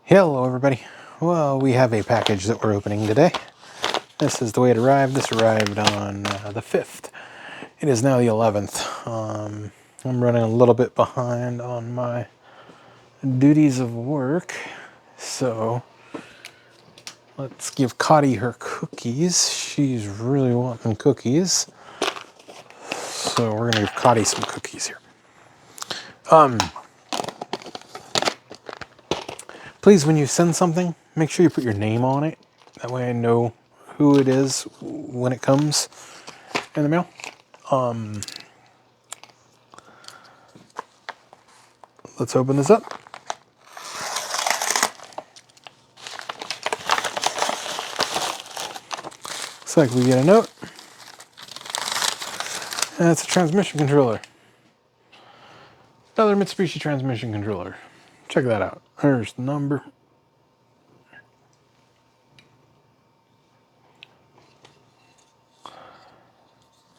Hello everybody. Well, we have a package that we're opening today. This is the way it arrived. This arrived on the 5th. It is now the 11th. I'm running a little bit behind on my duties of work. So let's give Cotty her cookies. She's really wanting cookies. So we're gonna give Cotty some cookies here. Please, when you send something, make sure you put your name on it. That way I know who it is when it comes in the mail. Let's open this up. Looks like we get a note. And it's a transmission controller. Another Mitsubishi transmission controller. Check that out. There's the number.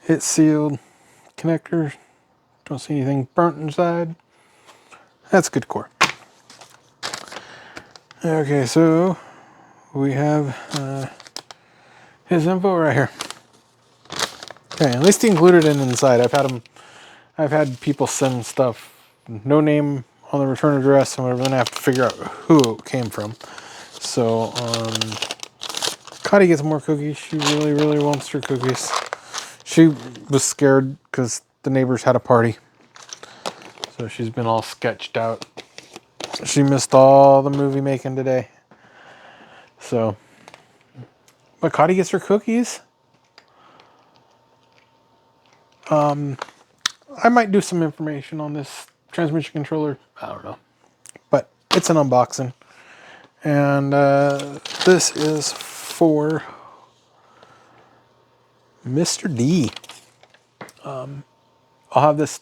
It's sealed. Connector. Don't see anything burnt inside. That's good core. Okay, so we have his info right here. Okay, at least he included it inside. I've had people send stuff, no name on the return address and whatever, then I have to figure out who it came from. So, Cotty gets more cookies. She really, really wants her cookies. She was scared because the neighbors had a party. So she's been all sketched out. She missed all the movie making today. So, but Cotty gets her cookies. I might do some information on this transmission controller. I don't know. But it's an unboxing. And this is for Mr. D. I'll have this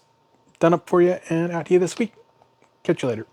done up for you and out to you this week. Catch you later.